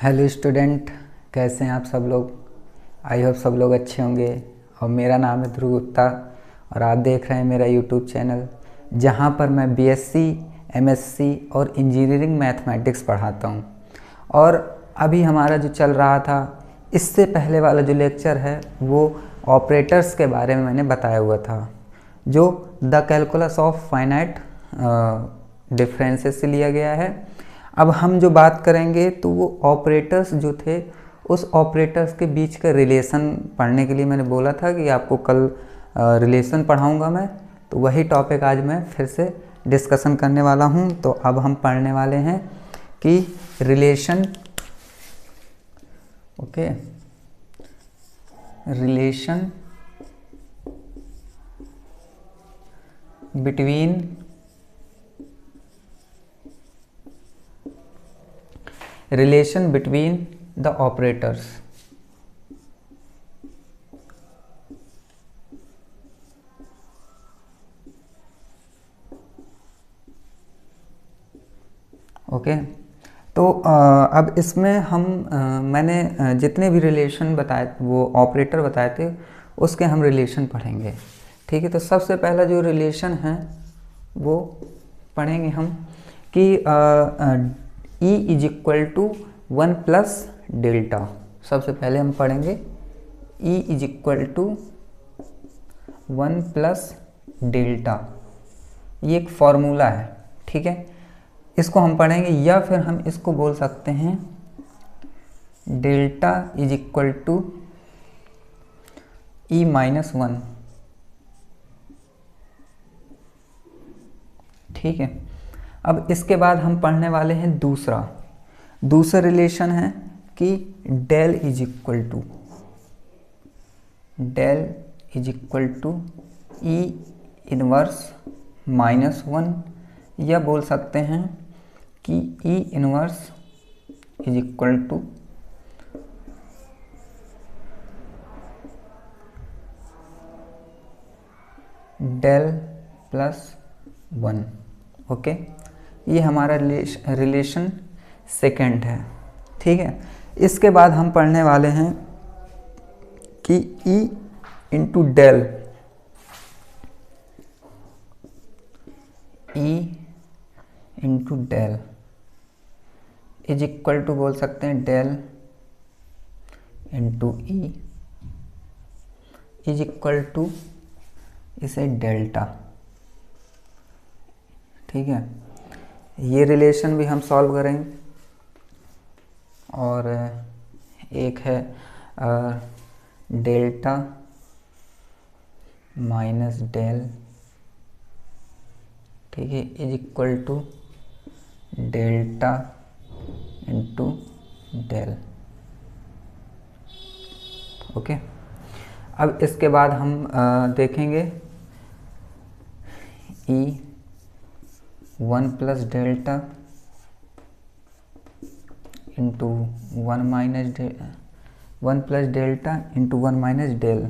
Hello student, कैसे हैं आप सब लोग। आई होप सब लोग अच्छे होंगे। और मेरा नाम है ध्रुव गुप्ता और आप देख रहे हैं मेरा यूट्यूब चैनल, जहां पर मैं बीएससी, एमएससी और इंजीनियरिंग मैथमेटिक्स पढ़ाता हूं। और अभी हमारा जो चल रहा था, इससे पहले वाला जो लेक्चर है वो ऑपरेटर्स के बारे में मैंने बताया हुआ था, जो the calculus of finite differences से लिया गया है। अब हम जो बात करेंगे तो वो ऑपरेटर्स जो थे, उस ऑपरेटर्स के बीच का रिलेशन पढ़ने के लिए मैंने बोला था कि आपको कल रिलेशन पढ़ाऊंगा मैं, तो वही टॉपिक आज मैं फिर से डिस्कशन करने वाला हूं। तो अब हम पढ़ने वाले हैं कि relation, okay, relation between the operators. Okay, तो अब इसमें हम मैंने जितने भी रिलेशन बताए, वो ऑपरेटर बताए थे, उसके हम रिलेशन पढ़ेंगे। ठीक है, तो सबसे पहला जो रिलेशन है वो पढ़ेंगे हम कि E is equal to 1 plus delta. सबसे पहले हम पढ़ेंगे E is equal to 1 plus delta. ये एक फॉर्मूला है, ठीक है, इसको हम पढ़ेंगे, या फिर हम इसको बोल सकते हैं delta is equal to E minus 1। ठीक है, अब इसके बाद हम पढ़ने वाले हैं दूसरा रिलेशन है कि del is equal to E inverse minus 1, या बोल सकते हैं कि E inverse is equal to del plus 1। Okay, ये हमारा रिलेशन सेकेंड है। ठीक है, इसके बाद हम पढ़ने वाले हैं कि E into del, E into del is equal to, बोल सकते हैं del into E is equal to इसे डेल्टा। ठीक है, ये रिलेशन भी हम सॉल्व करेंगे। और एक है डेल्टा माइनस डेल, ठीक है, is equal to delta into del. Okay, अब इसके बाद हम देखेंगे E 1 plus delta into 1 plus delta into 1 minus del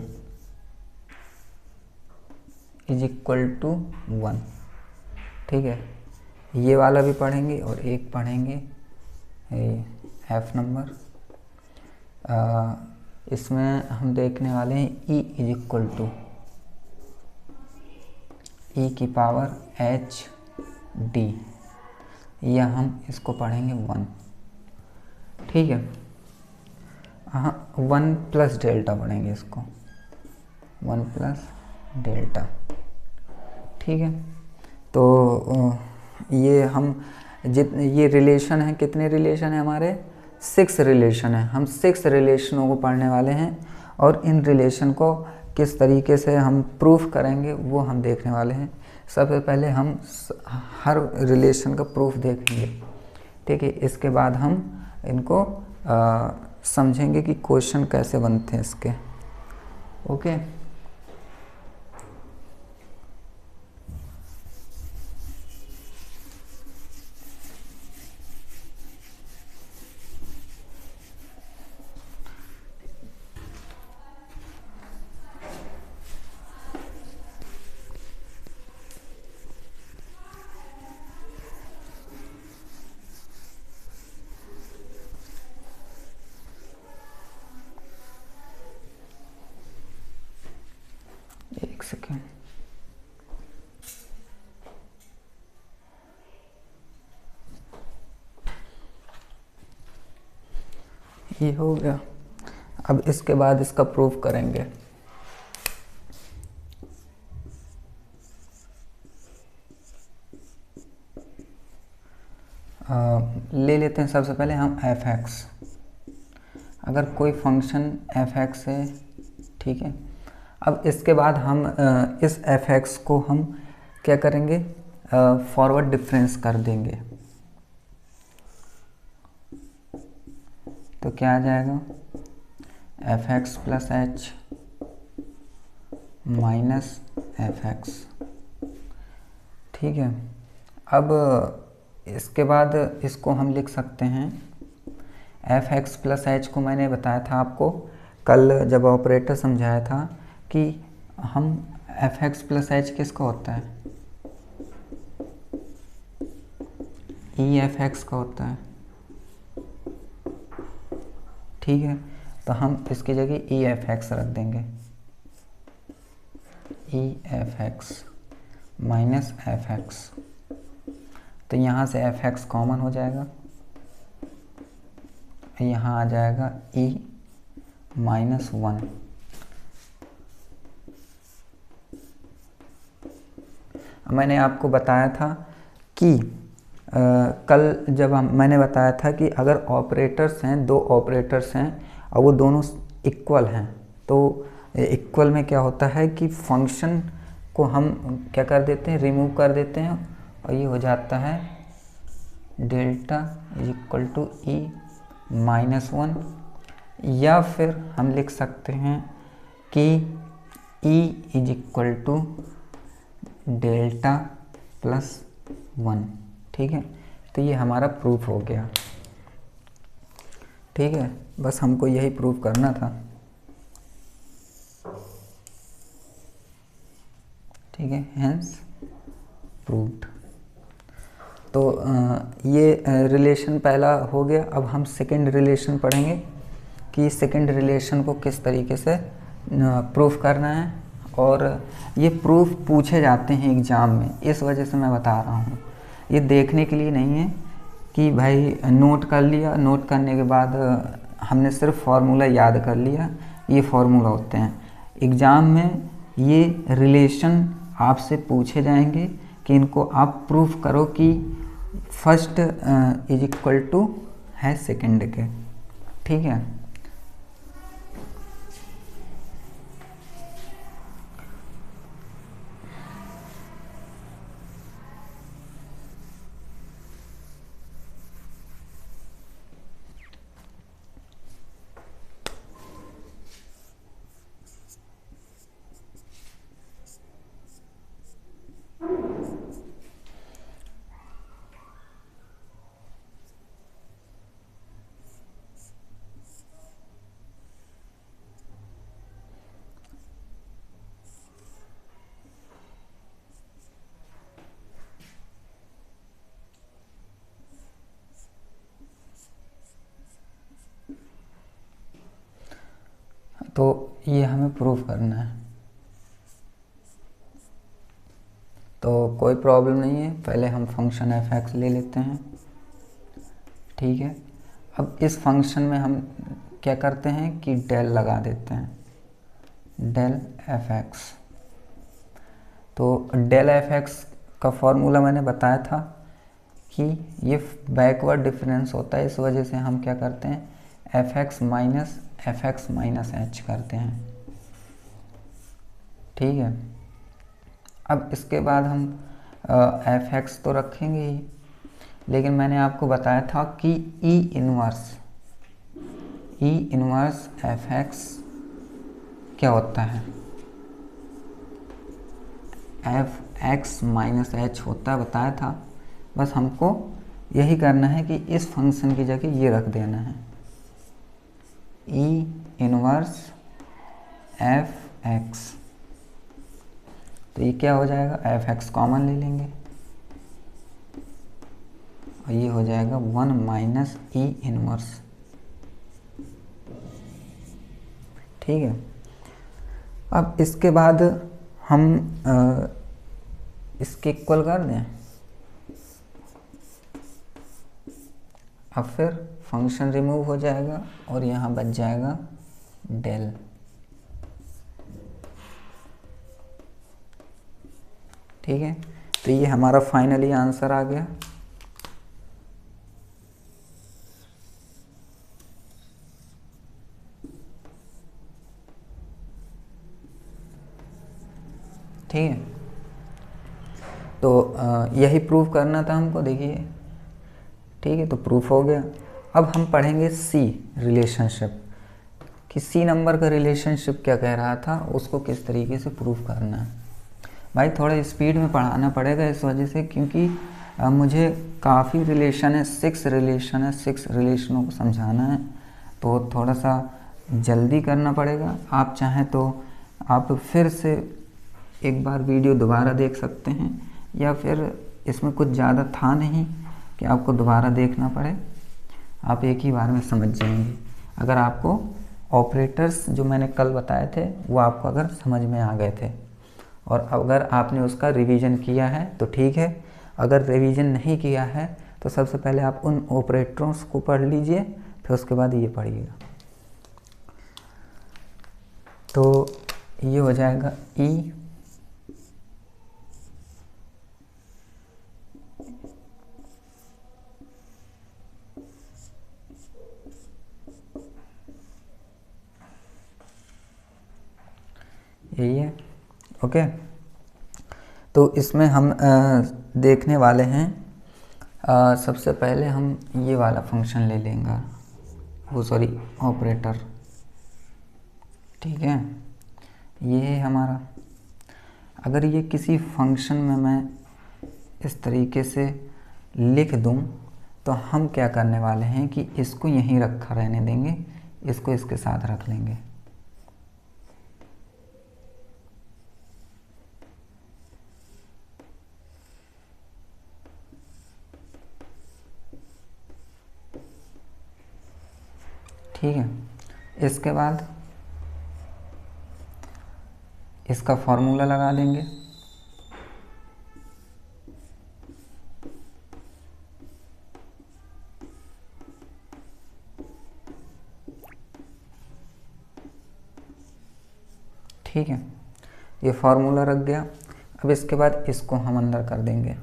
is equal to 1। ठीक है, ये वाला भी पढ़ेंगे और एक पढ़ेंगे F नंबर। इसमें हम देखने वाले हैं E is equal to E की पावर H D, या हम इसको पढ़ेंगे 1। ठीक है, हाँ, 1 प्लस डेल्टा पढ़ेंगे इसको, 1 प्लस डेल्टा। ठीक है, तो ये हम ये रिलेशन है, कितने रिलेशन है हमारे, 6 रिलेशन है। हम 6 रिलेशनों को पढ़ने वाले हैं, और इन रिलेशन को किस तरीके से हम प्रूफ करेंगे वो हम देखने वाले हैं। सबसे पहले हम हर रिलेशन का प्रूफ देखेंगे। ठीक है, इसके बाद हम इनको समझेंगे कि क्वेश्चन कैसे बनते हैं इसके। ओके, सेकेंड, ये हो गया। अब इसके बाद इसका प्रूफ करेंगे। ले लेते हैं सबसे पहले हम एफ एक्स। अगर कोई फंक्शन एफ एक्स है, ठीक है, अब इसके बाद हम इस एफ एक्स को हम क्या करेंगे, फॉरवर्ड डिफरेंस कर देंगे। तो क्या आ जाएगा, F X plus H minus F x, ठीक है। अब इसके बाद इसको हम लिख सकते हैं, एफ एक्स प्लस एच को मैंने बताया था आपको कल जब ऑपरेटर समझाया था कि हम एफ एक्स प्लस एच किसका होता है, ई एफ एक्स का होता है, ठीक है। तो हम इसकी जगह ई एफ एक्स रख देंगे, E F x minus F X. तो यहाँ से एफ एक्स कॉमन हो जाएगा, यहाँ आ जाएगा e माइनस 1। मैंने आपको बताया था कि कल जब मैंने बताया था कि अगर ऑपरेटर्स हैं, दो ऑपरेटर्स हैं और वो दोनों इक्वल हैं, तो इक्वल में क्या होता है कि फंक्शन को हम क्या कर देते हैं, रिमूव कर देते हैं, और ये हो जाता है delta is equal to E minus 1। या फिर हम लिख सकते हैं कि e is equal to delta plus 1, ठीक है। तो ये हमारा प्रूफ हो गया, ठीक है। बस हमको यही प्रूफ करना था, ठीक है, हेंस प्रूव्ड। तो ये रिलेशन पहला हो गया। अब हम सेकंड रिलेशन पढ़ेंगे कि सेकंड रिलेशन को किस तरीके से प्रूफ करना है, और ये प्रूफ पूछे जाते हैं एग्ज़ाम में, इस वजह से मैं बता रहा हूँ। ये देखने के लिए नहीं है कि भाई नोट कर लिया, नोट करने के बाद हमने सिर्फ फार्मूला याद कर लिया, ये फार्मूला होते हैं। एग्ज़ाम में ये रिलेशन आपसे पूछे जाएंगे कि इनको आप प्रूफ करो कि फर्स्ट इज इक्वल टू है सेकंड के, ठीक है। तो ये हमें प्रूफ करना है, तो कोई प्रॉब्लम नहीं है। पहले हम फंक्शन एफ एक्स ले लेते हैं, ठीक है। अब इस फंक्शन में हम क्या करते हैं कि डेल लगा देते हैं, डेल एफ एक्स। तो डेल एफ एक्स का फॉर्मूला मैंने बताया था कि ये बैकवर्ड डिफरेंस होता है, इस वजह से हम क्या करते हैं, एफ एक्स माइनस एच करते हैं, ठीक है। अब इसके बाद हम एफ एक्स तो रखेंगे ही, लेकिन मैंने आपको बताया था कि ई इनवर्स एफ एक्स क्या होता है, एफ एक्स माइनस एच होता है, बताया था। बस हमको यही करना है कि इस फंक्शन की जगह ये रख देना है, ई इनवर्स एफ एक्स। तो ये क्या हो जाएगा, एफ एक्स कॉमन ले लेंगे और ये हो जाएगा 1 माइनस ई इनवर्स, ठीक है। अब इसके बाद हम इसके इक्वल कर दें। अब फिर फंक्शन रिमूव हो जाएगा और यहाँ बच जाएगा डेल। ठीक है, तो ये हमारा फाइनली आंसर आ गया। ठीक है, तो यही प्रूव करना था हमको, देखिए। ठीक है, तो प्रूफ हो गया। अब हम पढ़ेंगे सी रिलेशनशिप, कि सी नंबर का रिलेशनशिप क्या कह रहा था, उसको किस तरीके से प्रूफ करना है। भाई थोड़ा स्पीड में पढ़ाना पड़ेगा इस वजह से, क्योंकि मुझे काफ़ी रिलेशन है, 6 रिलेशन है, 6 रिलेशनों को समझाना है, तो थोड़ा सा जल्दी करना पड़ेगा। आप चाहें तो आप फिर से एक बार वीडियो दोबारा देख सकते हैं, या फिर इसमें कुछ ज़्यादा था नहीं कि आपको दोबारा देखना पड़े, आप एक ही बार में समझ जाएंगे। अगर आपको ऑपरेटर्स जो मैंने कल बताए थे वो आपको अगर समझ में आ गए थे, और अगर आपने उसका रिवीजन किया है तो ठीक है, अगर रिवीजन नहीं किया है तो सबसे पहले आप उन ऑपरेटर्स को पढ़ लीजिए, फिर उसके बाद ये पढ़िएगा। तो ये हो जाएगा ई यही है। ओके, तो इसमें हम देखने वाले हैं, सबसे पहले हम ये वाला फंक्शन ले लेंगे, वो सॉरी ऑपरेटर। ठीक है, ये है हमारा। अगर ये किसी फंक्शन में मैं इस तरीके से लिख दूं, तो हम क्या करने वाले हैं कि इसको यहीं रखा रहने देंगे, इसको इसके साथ रख लेंगे। ठीक है, इसके बाद इसका फॉर्मूला लगा लेंगे। ठीक है, ये फार्मूला रख गया। अब इसके बाद इसको हम अंदर कर देंगे,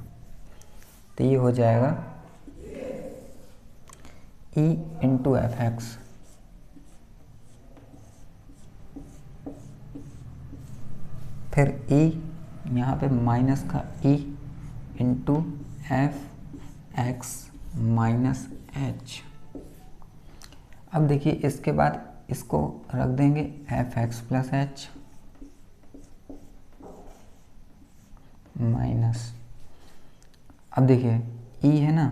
तो ये हो जाएगा e इंटू एफ एक्स। फिर e यहाँ पे माइनस का e into F x minus H. अब देखिए इसके बाद इसको रख देंगे F X plus H minus, अब देखिए e है ना,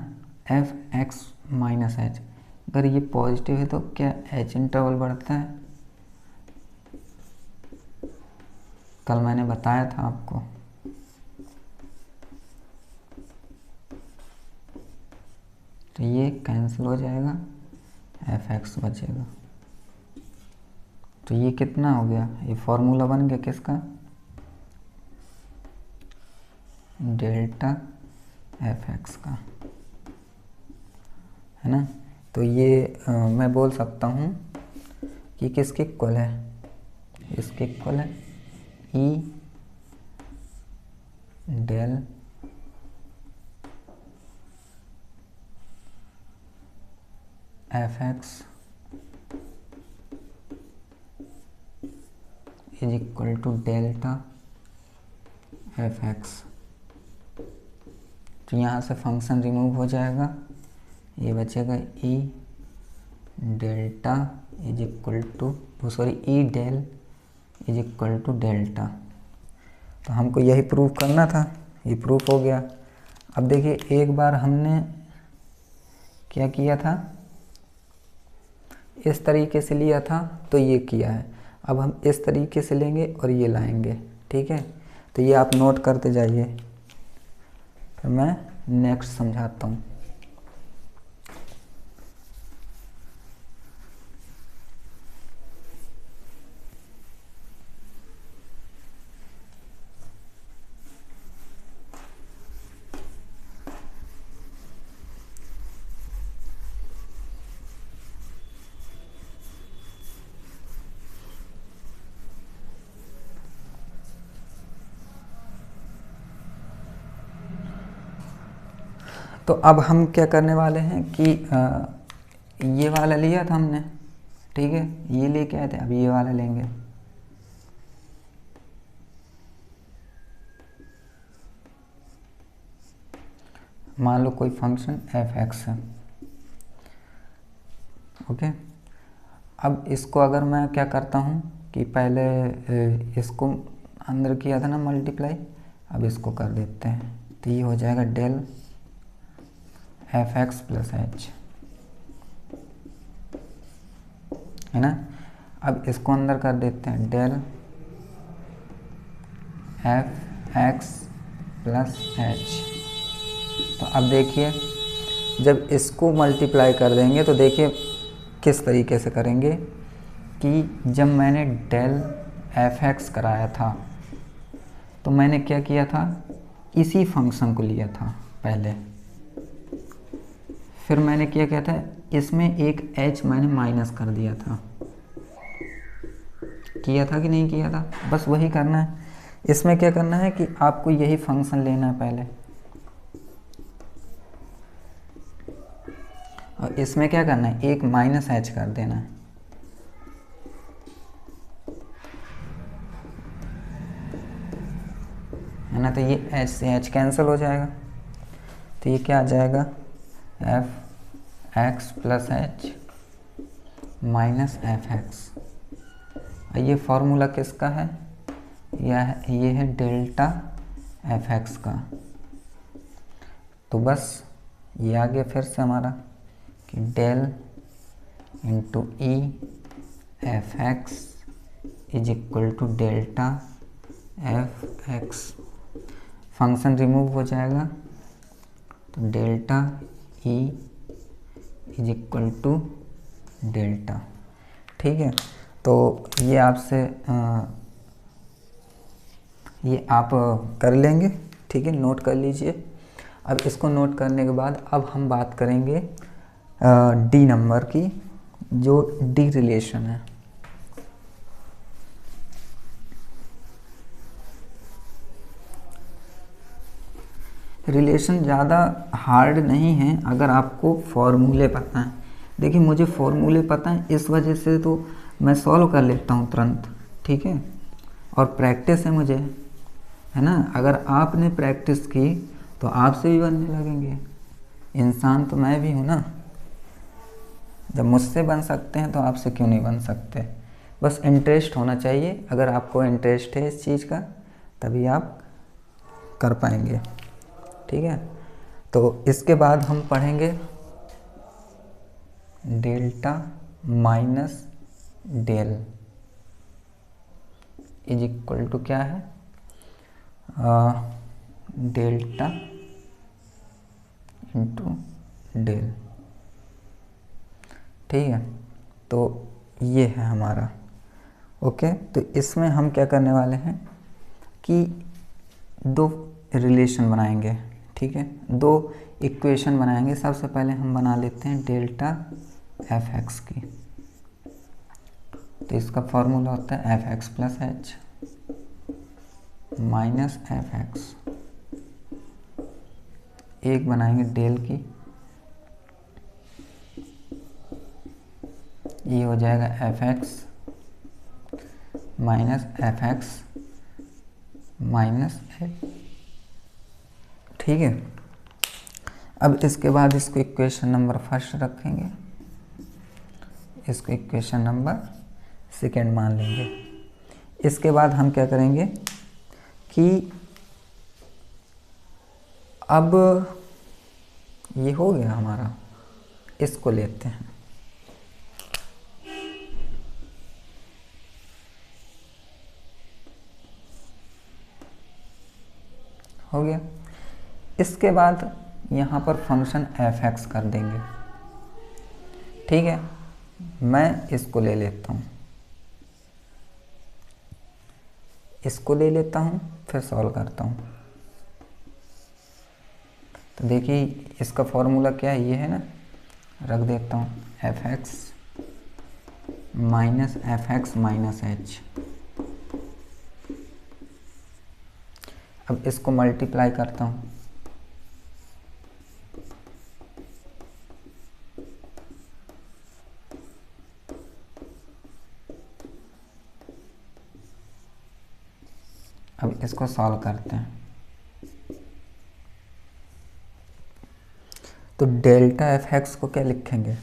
एफ एक्स माइनस एच, अगर ये पॉजिटिव है तो क्या एच इंटरवल बढ़ता है, कल मैंने बताया था आपको। तो ये कैंसिल हो जाएगा, एफ एक्स बचेगा। तो ये कितना हो गया, ये फॉर्मूला बन गया किसका, डेल्टा एफ एक्स का, है ना। तो ये मैं बोल सकता हूँ कि किसके इक्वल है, इसके इक्वल है E del F X is equal to delta F X. तो यहाँ से फंक्शन रिमूव हो जाएगा, ये बचेगा E delta is equal to E del is equal to delta. तो हमको यही प्रूव करना था, ये प्रूफ हो गया। अब देखिए एक बार हमने क्या किया था, इस तरीके से लिया था तो ये किया है, अब हम इस तरीके से लेंगे और ये लाएंगे। ठीक है, तो ये आप नोट करते जाइए, फिर मैं नेक्स्ट समझाता हूँ। तो अब हम क्या करने वाले हैं कि ये वाला लिया था हमने, ठीक है, ये लेके आए थे, अब ये वाला लेंगे। मान लो कोई फंक्शन f(x) है, ओके। अब इसको अगर मैं क्या करता हूँ कि पहले इसको अंदर किया था ना मल्टीप्लाई, अब इसको कर देते हैं, तो ये हो जाएगा डेल f(x) + h, है ना। अब इसको अंदर कर देते हैं, डेल f(x) + h। तो अब देखिए जब इसको मल्टीप्लाई कर देंगे तो देखिए किस तरीके से करेंगे कि जब मैंने डेल f(x) कराया था तो मैंने क्या किया था, इसी फंक्शन को लिया था पहले, फिर मैंने क्या था, इसमें एक h मैंने माइनस कर दिया था, किया था कि नहीं किया था, बस वही करना है। इसमें क्या करना है कि आपको यही फंक्शन लेना है पहले, और इसमें क्या करना है, एक -h कर देना है, ना। तो ये h से h कैंसिल हो जाएगा, तो ये क्या आ जाएगा, f(x) + h - f(x). ये फॉर्मूला किसका है, ये है डेल्टा f(x) का। तो बस ये आ गया फिर से हमारा कि डेल इंटू ई f(x) = delta f(x). Function remove हो जाएगा, तो डेल्टा ई = डेल्टा, ठीक है। तो ये आपसे ये आप कर लेंगे, ठीक है, नोट कर लीजिए। अब इसको नोट करने के बाद अब हम बात करेंगे डी नंबर की, जो डी रिलेशन है। रिलेशन ज़्यादा हार्ड नहीं है अगर आपको फॉर्मूले पता हैं। देखिए मुझे फॉर्मूले पता हैं, इस वजह से तो मैं सॉल्व कर लेता हूँ तुरंत, ठीक है, और प्रैक्टिस है मुझे, है ना। अगर आपने प्रैक्टिस की तो आपसे भी बनने लगेंगे, इंसान तो मैं भी हूँ ना। जब मुझसे बन सकते हैं तो आपसे क्यों नहीं बन सकते। बस इंटरेस्ट होना चाहिए, अगर आपको इंटरेस्ट है इस चीज़ का तभी आप कर पाएंगे, ठीक है। तो इसके बाद हम पढ़ेंगे डेल्टा माइनस डेल = क्या है, डेल्टा इंटू डेल, ठीक है। तो ये है हमारा, ओके। तो इसमें हम क्या करने वाले हैं कि दो रिलेशन बनाएंगे, ठीक है, दो इक्वेशन बनाएंगे। सबसे पहले हम बना लेते हैं डेल्टा f(x) की। तो इसका फॉर्मूला होता है f(x) + h - f(x). एक बनाएंगे डेल की, ये हो जाएगा f(x) - f(x) - h, ठीक है। अब इसके बाद इसको इक्वेशन नंबर फर्स्ट रखेंगे, इसको इक्वेशन नंबर सेकेंड मान लेंगे। इसके बाद हम क्या करेंगे कि अब ये हो गया हमारा, इसको लेते हैं, हो गया। इसके बाद यहाँ पर फंक्शन f(x) कर देंगे, ठीक है। मैं इसको ले लेता हूँ, इसको ले लेता हूँ, फिर सॉल्व करता हूँ। तो देखिए इसका फॉर्मूला क्या है, ये है ना, रख देता हूँ f(x) - f(x) - h। अब इसको मल्टीप्लाई करता हूँ, अब इसको सॉल्व करते हैं। तो डेल्टा एफ एक्स को क्या लिखेंगे,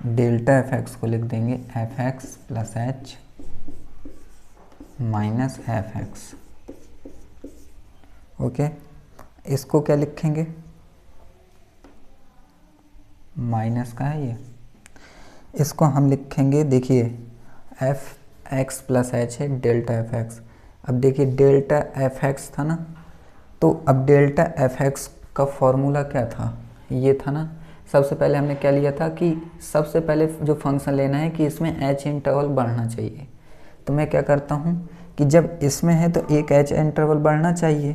डेल्टा एफ एक्स को लिख देंगे F X plus H minus F x. Okay, इसको क्या लिखेंगे, माइनस का है ये, इसको हम लिखेंगे, देखिए एफ एक्स प्लस एच है डेल्टा एफ एक्स। अब देखिए डेल्टा एफ एक्स था ना, तो अब डेल्टा एफ एक्स का फॉर्मूला क्या था, ये था ना। सबसे पहले हमने क्या लिया था कि सबसे पहले जो फंक्शन लेना है कि इसमें एच इंटरवल बढ़ना चाहिए। तो मैं क्या करता हूँ कि जब इसमें है तो एक एच इंटरवल बढ़ना चाहिए,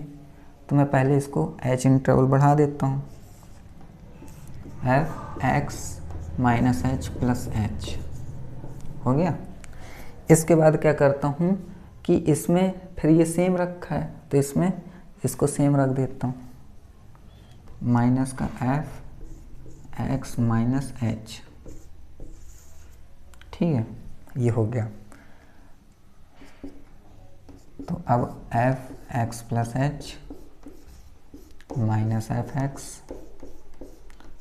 तो मैं पहले इसको एच इंटरवल बढ़ा देता हूँ, F x minus H plus H हो गया। इसके बाद क्या करता हूँ कि इसमें फिर ये सेम रखा है तो इसमें इसको सेम रख देता हूँ, माइनस का एफ एक्स माइनस एच, ठीक है, ये हो गया। तो अब F X plus H minus F x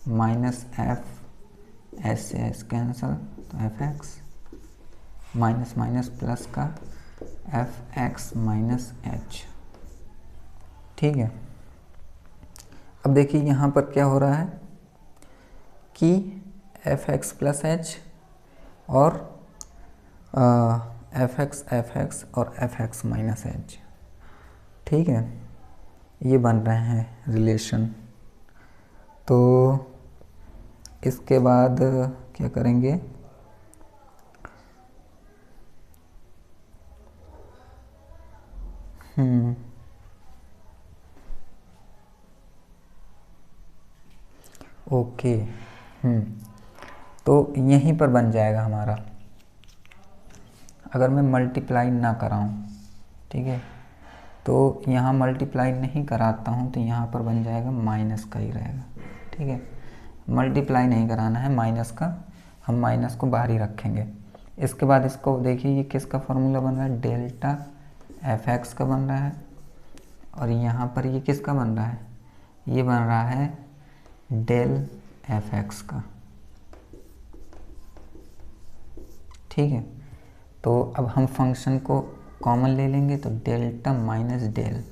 minus F S से एस कैंसल, तो F x minus minus plus का एफ एक्स माइनस एच, ठीक है। अब देखिए यहाँ पर क्या हो रहा है कि एफ एक्स प्लस एच और एफ एक्स और एफ एक्स माइनस एच, ठीक है, ये बन रहे हैं रिलेशन। तो इसके बाद क्या करेंगे, ओके, तो यहीं पर बन जाएगा हमारा, अगर मैं मल्टीप्लाई ना कराऊं, ठीक है, तो यहाँ मल्टीप्लाई नहीं कराता हूँ तो यहाँ पर बन जाएगा माइनस का ही रहेगा, ठीक है। मल्टीप्लाई नहीं कराना है माइनस का, हम माइनस को बाहर ही रखेंगे। इसके बाद इसको देखिए ये किसका फॉर्मूला बन रहा है, डेल्टा एफ एक्स का बन रहा है, और यहाँ पर ये किसका बन रहा है, ये बन रहा है डेल एफ एक्स का, ठीक है। तो अब हम फंक्शन को कॉमन ले लेंगे तो डेल्टा माइनस डेल,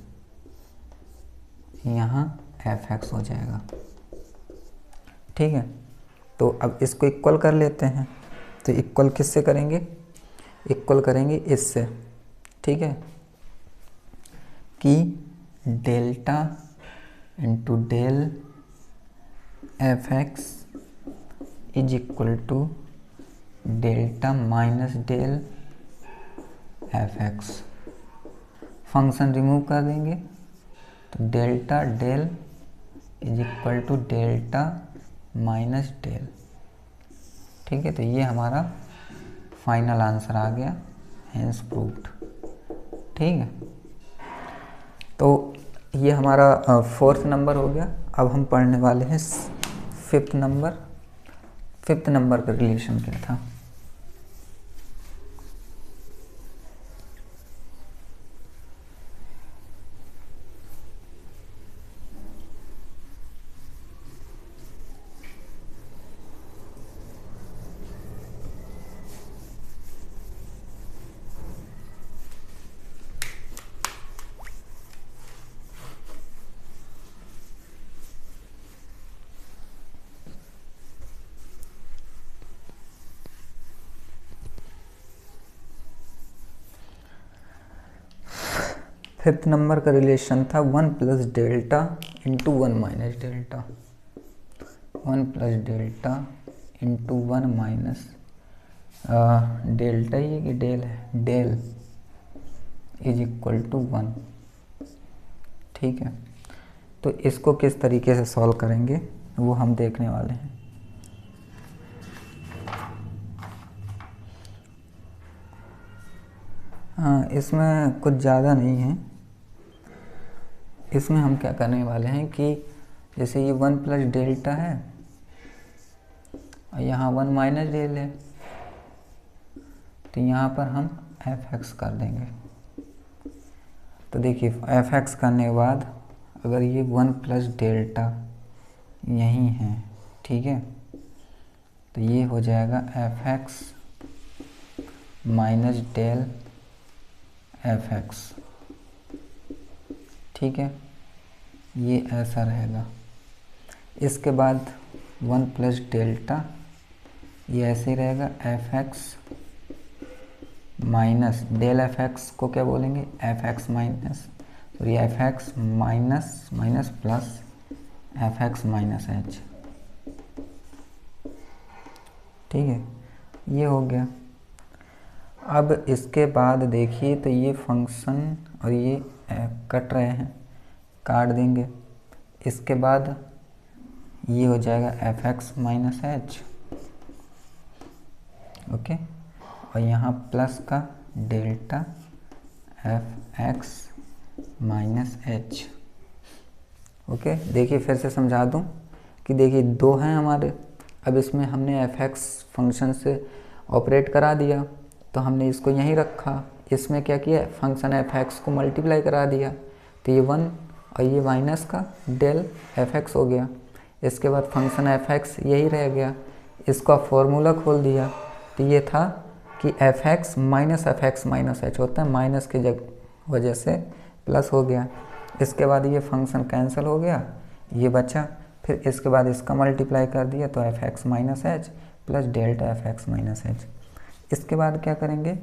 यहाँ एफ एक्स हो जाएगा, ठीक है। तो अब इसको इक्वल कर लेते हैं, तो इक्वल किससे करेंगे, इक्वल करेंगे इससे, ठीक है, कि delta into del F X is equal to delta minus del F X. Function remove कर देंगे तो delta del is equal to delta minus del, ठीक है। तो ये हमारा फाइनल आंसर आ गया, हेंस प्रूव्ड, ठीक है। तो ये हमारा फोर्थ नंबर हो गया। अब हम पढ़ने वाले हैं फिफ्थ नंबर। फिफ्थ नंबर का रिलेशन क्या था, फिफ्थ नंबर का रिलेशन था 1 plus delta into 1 minus delta, 1 plus delta into 1 minus delta, ये कि डेल है, डेल इज इक्वल टू 1, ठीक है। तो इसको किस तरीके से सॉल्व करेंगे वो हम देखने वाले हैं। हाँ, इसमें कुछ ज़्यादा नहीं है। इसमें हम क्या करने वाले हैं कि जैसे ये 1 प्लस डेल्टा है और यहाँ 1 माइनस डेल है, तो यहाँ पर हम fx कर देंगे। तो देखिए fx करने के बाद अगर ये 1 प्लस डेल्टा यहीं है, ठीक है, तो ये हो जाएगा fx माइनस डेल fx, ठीक है, ये ऐसा रहेगा। इसके बाद 1 प्लस डेल्टा ये ऐसे ही रहेगा fx माइनस डेल fx को क्या बोलेंगे, fx माइनस, तो ये fx minus minus plus fx minus h, ठीक है, ये हो गया। अब इसके बाद देखिए तो ये फंक्शन और ये कट रहे हैं, काट देंगे। इसके बाद ये हो जाएगा fx माइनस h, ओके, और यहाँ प्लस का delta fx minus h, okay. देखिए फिर से समझा दूँ कि देखिए दो हैं हमारे, अब इसमें हमने fx फंक्शन से ऑपरेट करा दिया, तो हमने इसको यहीं रखा, इसमें क्या किया, फंक्शन fx को मल्टीप्लाई करा दिया, तो ये 1 और ये माइनस का डेल fx हो गया। इसके बाद फंक्शन fx यही रह गया, इसका फॉर्मूला खोल दिया, तो ये था कि fx माइनस h होता है, माइनस की वजह से प्लस हो गया। इसके बाद ये फंक्शन कैंसिल हो गया, ये बचा, फिर इसके बाद इसका मल्टीप्लाई कर दिया तो fx minus h plus delta fx minus h। इसके बाद क्या करेंगे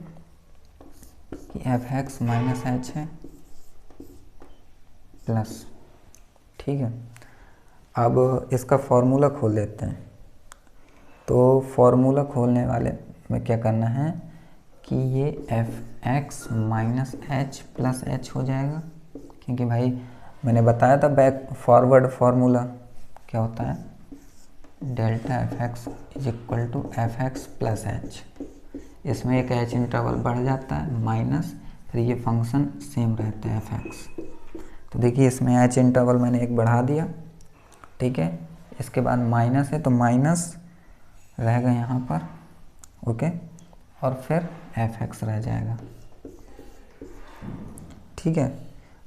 कि fx माइनस h है प्लस, ठीक है। अब इसका फॉर्मूला खोल देते हैं, तो फॉर्मूला खोलने वाले में क्या करना है कि ये fx minus h plus h हो जाएगा, क्योंकि भाई मैंने बताया था बैक फॉरवर्ड फार्मूला क्या होता है, delta fx is equal to fx plus h, इसमें एक h इंटरवल बढ़ जाता है माइनस, फिर ये फंक्शन सेम रहता है fx। तो देखिए इसमें h इंटरवल मैंने एक बढ़ा दिया, ठीक है, इसके बाद माइनस है तो माइनस रहेगा यहाँ पर, ओके, और फिर fx रह जाएगा, ठीक है।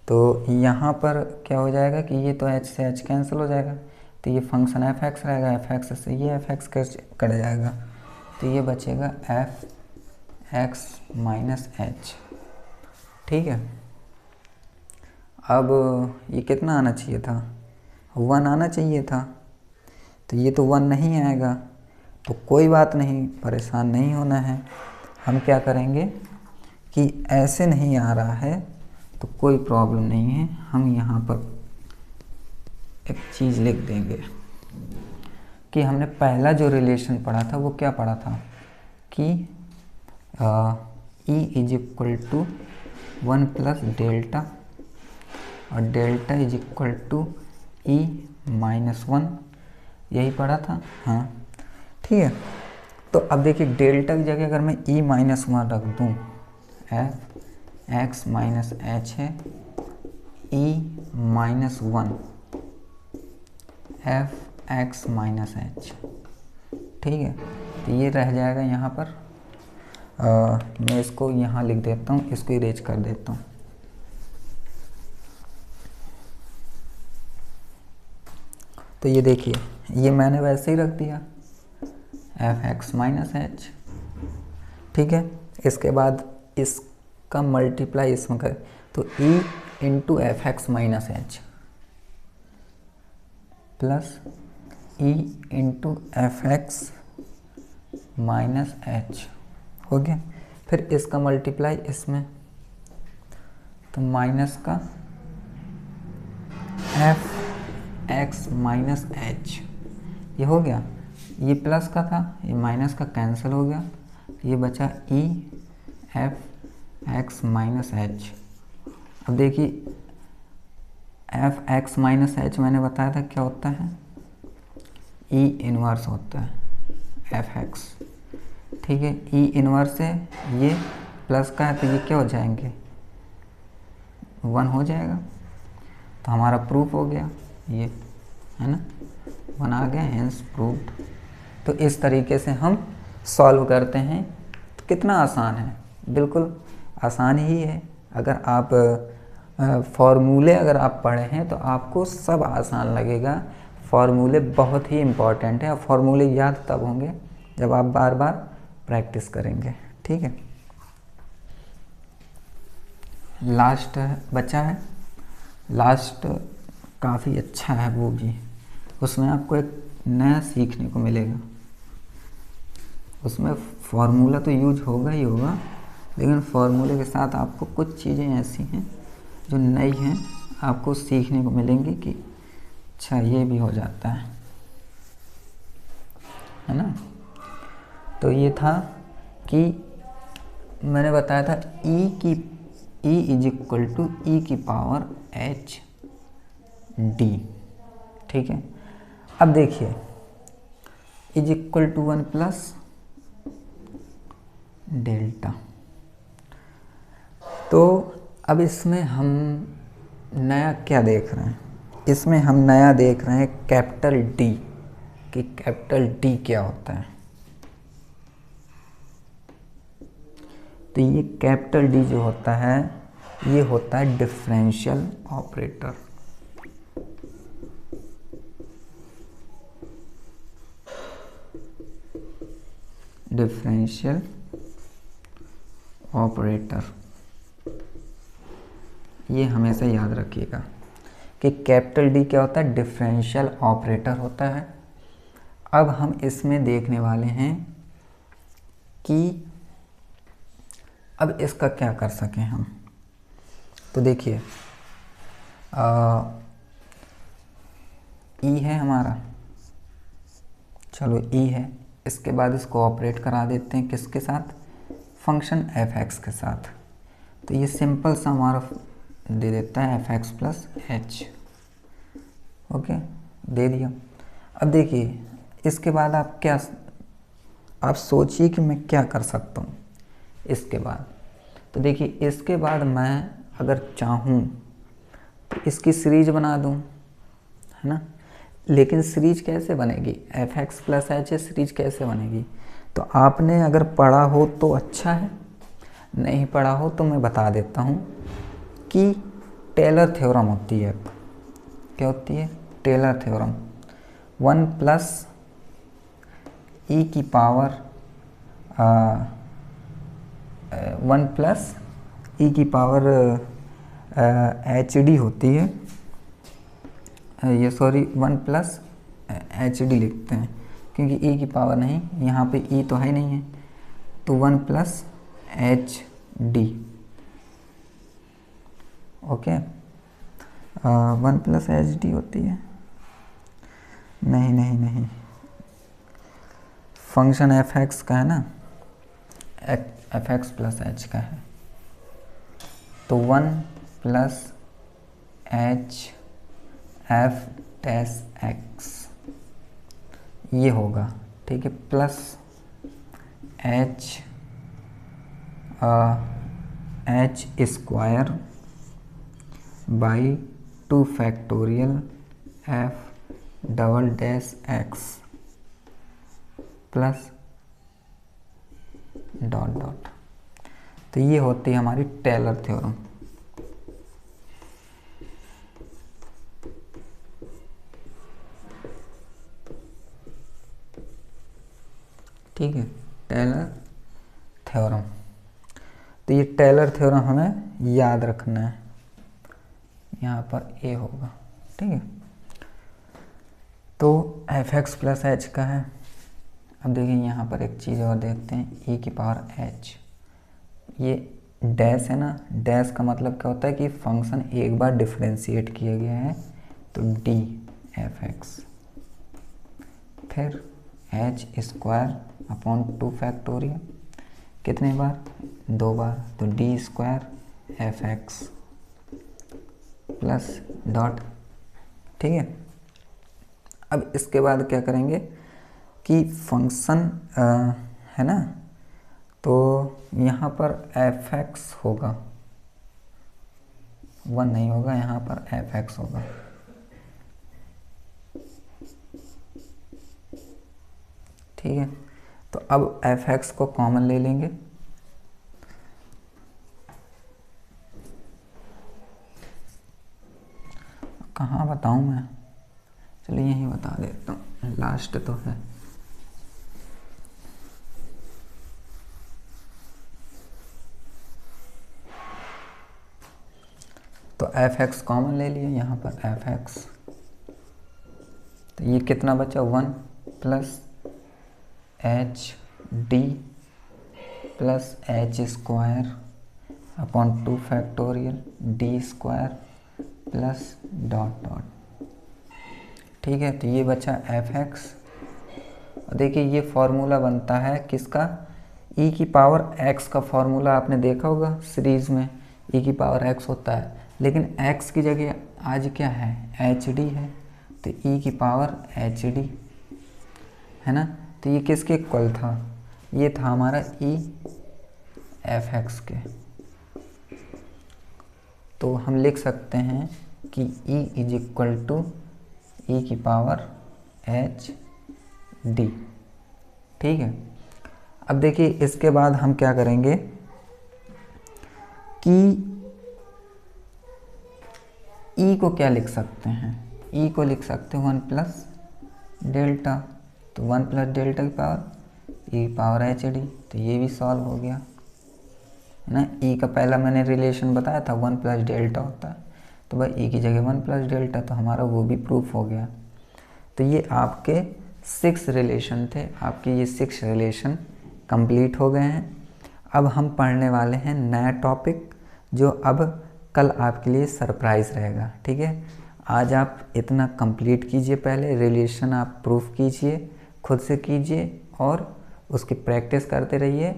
तो यहाँ पर क्या हो जाएगा कि ये तो h से h कैंसिल हो जाएगा, तो ये फंक्शन fx रहेगा, fx से ये fx कट जाएगा, तो ये बचेगा fx माइनस h, ठीक है। अब ये कितना आना चाहिए था, 1 आना चाहिए था, तो ये तो 1 नहीं आएगा, तो कोई बात नहीं, परेशान नहीं होना है। हम क्या करेंगे कि ऐसे नहीं आ रहा है तो कोई प्रॉब्लम नहीं है, हम यहाँ पर एक चीज़ लिख देंगे कि हमने पहला जो रिलेशन पढ़ा था वो क्या पढ़ा था कि e is equal to 1 plus delta और delta is equal to e minus 1, यही पढ़ा था, हाँ, ठीक है। तो अब देखिए डेल्टा की जगह अगर मैं e माइनस 1 रख दूँ, fx माइनस h है, e minus 1 fx minus h, ठीक है, तो ये रह जाएगा यहाँ पर। मैं इसको यहाँ लिख देता हूँ, इसको इरेज कर देता हूँ। तो ये देखिए ये मैंने वैसे ही रख दिया fx माइनस h, ठीक है। इसके बाद इसका मल्टीप्लाई इसमें करें तो e into fx minus h plus e into fx minus h हो गया। फिर इसका मल्टीप्लाई इसमें, तो माइनस का fx माइनस h, ये हो गया, ये प्लस का था, ये माइनस का कैंसिल हो गया, ये बचा e fx माइनस h। अब देखिए fx माइनस h मैंने बताया था क्या होता है, e इनवर्स होता है fx, ठीक है। e इनवर्स है, ये प्लस का है तो ये क्या हो जाएंगे, 1 हो जाएगा, तो हमारा प्रूफ हो गया, ये है ना, 1 आ गया, हेंस प्रूव्ड। तो इस तरीके से हम सॉल्व करते हैं। तो कितना आसान है, बिल्कुल आसान ही है। अगर आप फॉर्मूले अगर आप पढ़े हैं तो आपको सब आसान लगेगा। फॉर्मूले बहुत ही इम्पॉर्टेंट है, और फॉर्मूले याद तब होंगे जब आप बार बार प्रैक्टिस करेंगे। ठीक है, लास्ट बचा है, लास्ट काफ़ी अच्छा है वो भी, उसमें आपको एक नया सीखने को मिलेगा। उसमें फॉर्मूला तो यूज होगा ही होगा, लेकिन फार्मूले के साथ आपको कुछ चीज़ें ऐसी हैं जो नई हैं, आपको सीखने को मिलेंगी कि अच्छा ये भी हो जाता है ना। तो ये था कि मैंने बताया था E is equal to E की पावर एच डी। ठीक है, अब देखिए is equal to 1 plus delta. तो अब इसमें हम नया क्या देख रहे हैं, इसमें हम नया देख रहे हैं कैपिटल डी, कि कैपिटल डी क्या होता है। तो ये कैपिटल डी जो होता है ये होता है डिफरेंशियल ऑपरेटर। डिफरेंशियल ऑपरेटर, ये हमेशा याद रखिएगा कि कैपिटल डी क्या होता है, डिफरेंशियल ऑपरेटर होता है। अब हम इसमें देखने वाले हैं कि अब इसका क्या कर सकें हम। तो देखिए ई है हमारा, चलो ई है, इसके बाद इसको ऑपरेट करा देते हैं किसके साथ, फंक्शन एफ एक्स के साथ। तो ये सिंपल सा हमारा दे देता है F X plus H. Okay, दे दिया। अब देखिए इसके बाद आप सोचिए कि मैं क्या कर सकता हूँ इसके बाद। तो देखिए इसके बाद मैं अगर चाहूँ तो इसकी सीरीज बना दूँ, है ना। लेकिन सीरीज कैसे बनेगी, F X plus H series कैसे बनेगी। तो आपने अगर पढ़ा हो तो अच्छा है, नहीं पढ़ा हो तो मैं बता देता हूँ कि टेलर थ्योरम होती है। क्या होती है, टेलर थ्योरम। 1 प्लस ई की पावर 1 प्लस ई की पावर एच डी होती है, ये सॉरी 1 प्लस एच डी लिखते हैं क्योंकि ई की पावर नहीं, यहाँ पे ई तो है नहीं है, तो 1 plus H D. Okay, 1 plus H D होती है, नहीं नहीं नहीं, फंक्शन एफ एक्स का है ना, एफ एक्स प्लस एच का है। तो 1 plus H F dash x ये होगा, ठीक है, plus H square by 2 factorial F double dash x plus dot dot. तो ये होती है हमारी टेलर थ्योरम। ठीक है, टेलर थ्योरम। तो ये टेलर थ्योरम हमें याद रखना है, यहाँ पर ए होगा। ठीक है, तो एफ एक्स प्लस एच का है। अब देखिए यहाँ पर एक चीज़ और देखते हैं, ई की पावर एच, ये डैश है ना, डैश का मतलब क्या होता है कि फंक्शन एक बार डिफरेंशिएट किया गया है, तो डी एफ एक्स, फिर एच स्क्वायर अपॉन 2 फैक्टोरियल, कितने बार, 2 बार, तो D square F X plus dot. ठीक है, अब इसके बाद क्या करेंगे कि फंक्शन है ना, तो यहाँ पर एफ एक्स होगा, 1 नहीं होगा, यहाँ पर एफ एक्स होगा। ठीक है, तो अब एफ एक्स को कॉमन ले लेंगे, चलिए यहीं बता देता हूँ, लास्ट तो है। तो एफ एक्स कॉमन ले लिए यहाँ पर, एफ एक्स, तो ये कितना बचा, 1 plus H D plus H square upon 2 factorial D square plus dot dot. ठीक है, तो ये बचा एफ एक्स। देखिए ये फॉर्मूला बनता है किसका, e की पावर x का फॉर्मूला आपने देखा होगा सीरीज में, e की पावर x होता है, लेकिन x की जगह आज क्या है, एच डी है, तो e की पावर एच डी है ना। तो ये किसके इक्वल था, ये था हमारा e एफ एक्स के। तो हम लिख सकते हैं कि e is equal to e की पावर एच डी। ठीक है, अब देखिए इसके बाद हम क्या करेंगे कि e को क्या लिख सकते हैं, e को लिख सकते हैं 1 प्लस डेल्टा, तो 1 प्लस डेल्टा की power e power H D, तो ये भी सॉल्व हो गया है ना। e का पहला मैंने रिलेशन बताया था 1 प्लस डेल्टा होता है, तो भाई e की जगह 1 प्लस डेल्टा, तो हमारा वो भी प्रूफ हो गया। तो ये आपके 6 रिलेशन थे, आपके ये 6 रिलेशन कंप्लीट हो गए हैं। अब हम पढ़ने वाले हैं नया टॉपिक, जो अब कल आपके लिए सरप्राइज़ रहेगा। ठीक है, आज आप इतना कंप्लीट कीजिए, पहले रिलेशन आप प्रूफ कीजिए, खुद से कीजिए और उसकी प्रैक्टिस करते रहिए।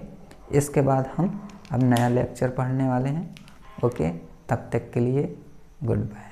इसके बाद हम अब नया लेक्चर पढ़ने वाले हैं। ओके, तब तक के लिए गुड बाय।